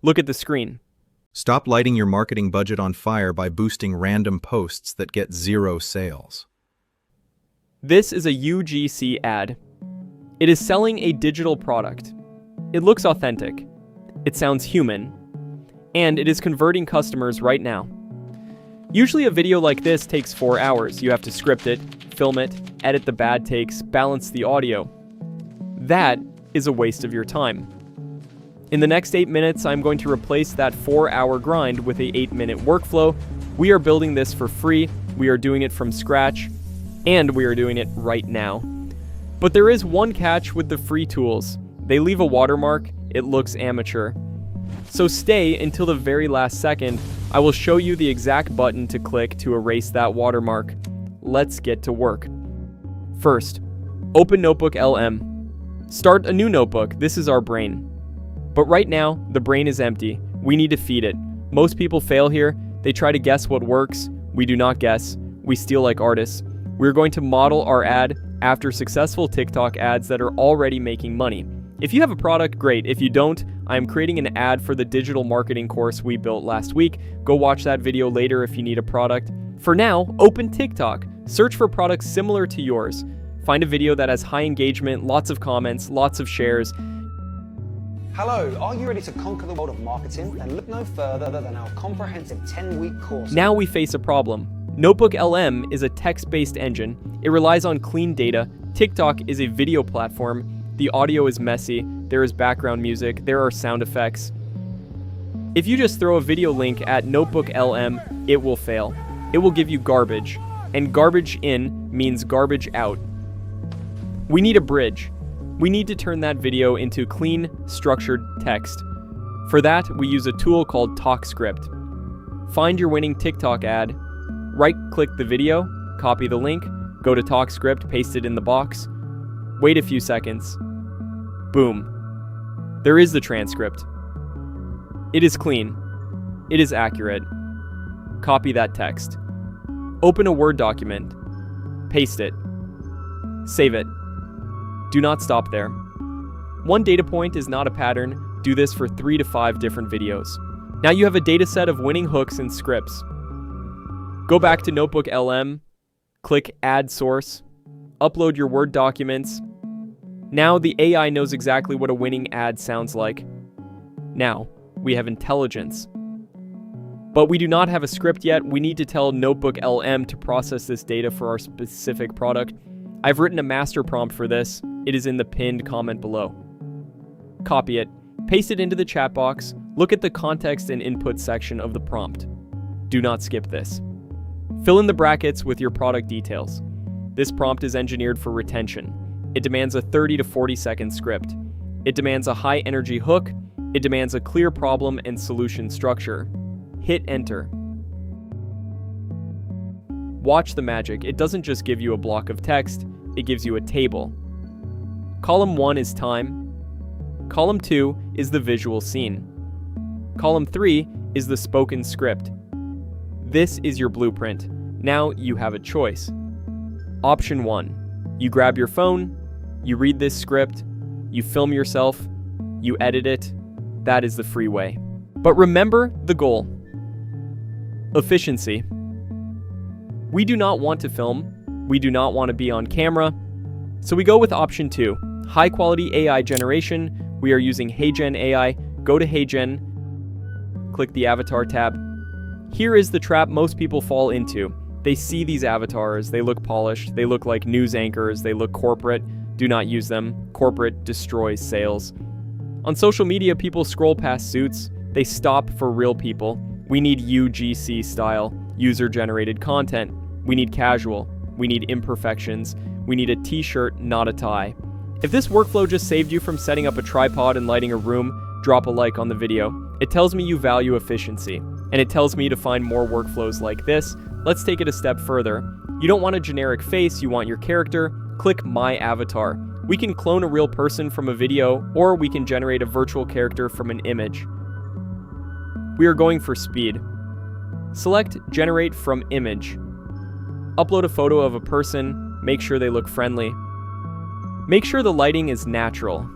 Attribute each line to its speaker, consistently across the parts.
Speaker 1: Look at the screen.
Speaker 2: Stop lighting your marketing budget on fire by boosting random posts that get 0 sales.
Speaker 1: This is a UGC ad. It is selling a digital product. It looks authentic. It sounds human. And it is converting customers right now. Usually a video like this takes 4 hours. You have to script it, film it, edit the bad takes, balance the audio. That is a waste of your time. In the next 8 minutes, I'm going to replace that 4-hour grind with a 8-minute workflow. We are building this for free. We are doing it from scratch, and we are doing it right now. But there is one catch with the free tools. They leave a watermark. It looks amateur. So stay until the very last second. I will show you the exact button to click to erase that watermark. Let's get to work. First, open NotebookLM. Start a new notebook. This is our brain. But right now, the brain is empty. We need to feed it. Most people fail here. They try to guess what works. We do not guess. We steal like artists. We're going to model our ad after successful TikTok ads that are already making money. If you have a product, great. If you don't, I am creating an ad for the digital marketing course we built last week. Go watch that video later if you need a product. For now, open TikTok. Search for products similar to yours. Find a video that has high engagement, lots of comments, lots of shares.
Speaker 3: Hello, are you ready to conquer the world of marketing? Then look no further than our comprehensive 10-week course.
Speaker 1: Now we face a problem. NotebookLM is a text-based engine. It relies on clean data. TikTok is a video platform. The audio is messy. There is background music. There are sound effects. If you just throw a video link at NotebookLM, it will fail. It will give you garbage. And garbage in means garbage out. We need a bridge. We need to turn that video into clean, structured text. For that, we use a tool called TalkScript. Find your winning TikTok ad, right-click the video, copy the link, go to TalkScript, paste it in the box, wait a few seconds. Boom. There is the transcript. It is clean. It is accurate. Copy that text. Open a Word document. Paste it. Save it. Do not stop there. One data point is not a pattern. Do this for 3 to 5 different videos. Now you have a data set of winning hooks and scripts. Go back to NotebookLM, click Add Source, upload your Word documents. Now the AI knows exactly what a winning ad sounds like. Now, we have intelligence. But we do not have a script yet. We need to tell NotebookLM to process this data for our specific product. I've written a master prompt for this. It is in the pinned comment below. Copy it, paste it into the chat box, look at the context and input section of the prompt. Do not skip this. Fill in the brackets with your product details. This prompt is engineered for retention. It demands a 30 to 40 second script. It demands a high energy hook. It demands a clear problem and solution structure. Hit enter. Watch the magic. It doesn't just give you a block of text, it gives you a table. Column 1 is time. Column 2 is the visual scene. Column 3 is the spoken script. This is your blueprint. Now you have a choice. Option 1. You grab your phone, you read this script, you film yourself, you edit it. That is the free way. But remember the goal. Efficiency. We do not want to film. We do not want to be on camera. So we go with option 2. High quality AI generation. We are using HeyGen AI. Go to HeyGen. Click the avatar tab. Here is the trap most people fall into. They see these avatars. They look polished. They look like news anchors. They look corporate. Do not use them. Corporate destroys sales. On social media, people scroll past suits. They stop for real people. We need UGC style, user-generated content. We need casual. We need imperfections. We need a t-shirt, not a tie. If this workflow just saved you from setting up a tripod and lighting a room, drop a like on the video. It tells me you value efficiency, and it tells me to find more workflows like this. Let's take it a step further. You don't want a generic face, you want your character. Click My Avatar. We can clone a real person from a video, or we can generate a virtual character from an image. We are going for speed. Select Generate from Image. Upload a photo of a person, make sure they look friendly. Make sure the lighting is natural.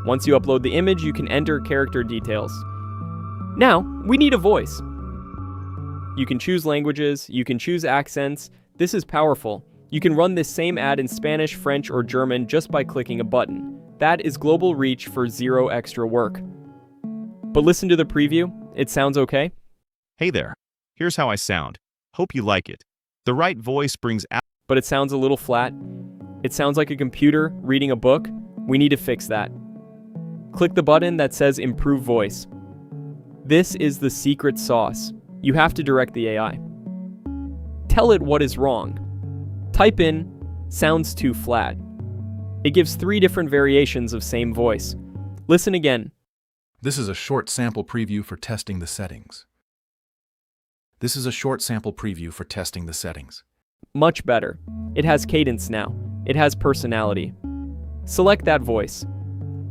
Speaker 1: Once you upload the image, you can enter character details. Now, we need a voice. You can choose languages, you can choose accents. This is powerful. You can run this same ad in Spanish, French, or German just by clicking a button. That is global reach for zero extra work. But listen to the preview. It sounds okay?
Speaker 4: Hey there. Here's how I sound. Hope you like it. The right voice brings out.
Speaker 1: But it sounds a little flat. It sounds like a computer reading a book. We need to fix that. Click the button that says Improve Voice. This is the secret sauce. You have to direct the AI. Tell it what is wrong. Type in, sounds too flat. It gives 3 different variations of same voice. Listen again.
Speaker 5: This is a short sample preview for testing the settings. This is a short sample preview for testing the settings.
Speaker 1: Much better. It has cadence now. It has personality. Select that voice.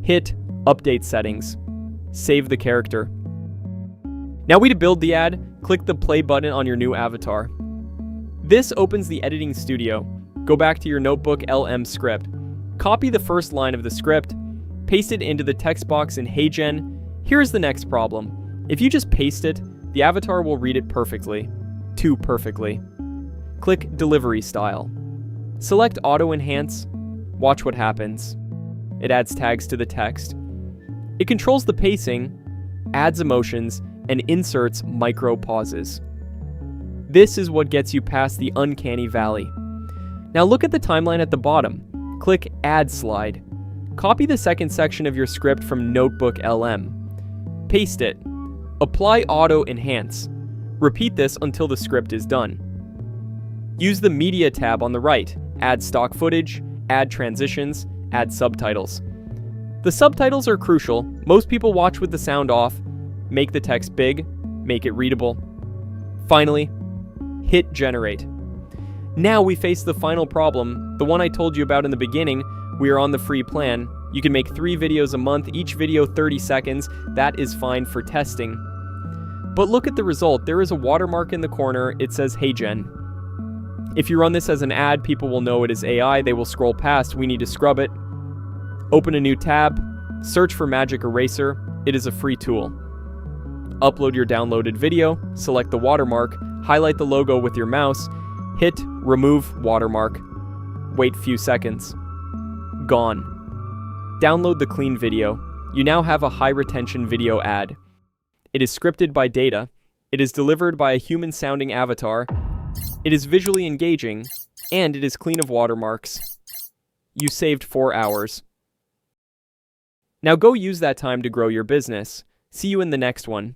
Speaker 1: Hit Update Settings. Save the character. Now to build the ad, click the play button on your new avatar. This opens the editing studio. Go back to your NotebookLM script. Copy the first line of the script, paste it into the text box in HeyGen. Here's the next problem. If you just paste it, the avatar will read it perfectly. Too perfectly. Click Delivery Style. Select Auto Enhance. Watch what happens. It adds tags to the text. It controls the pacing, adds emotions, and inserts micro pauses. This is what gets you past the uncanny valley. Now look at the timeline at the bottom. Click Add Slide. Copy the second section of your script from NotebookLM. Paste it. Apply Auto Enhance. Repeat this until the script is done. Use the Media tab on the right. Add stock footage, add transitions, add subtitles. The subtitles are crucial. Most people watch with the sound off. Make the text big, make it readable. Finally, hit Generate. Now we face the final problem, the one I told you about in the beginning. We are on the free plan. You can make 3 videos a month, each video 30 seconds. That is fine for testing. But look at the result. There is a watermark in the corner. It says HeyGen. If you run this as an ad, people will know it is AI. They will scroll past. We need to scrub it. Open a new tab. Search for Magic Eraser. It is a free tool. Upload your downloaded video. Select the watermark. Highlight the logo with your mouse. Hit Remove Watermark. Wait few seconds. Gone. Download the clean video. You now have a high retention video ad. It is scripted by data. It is delivered by a human-sounding avatar. It is visually engaging, and it is clean of watermarks. You saved 4 hours. Now go use that time to grow your business. See you in the next one.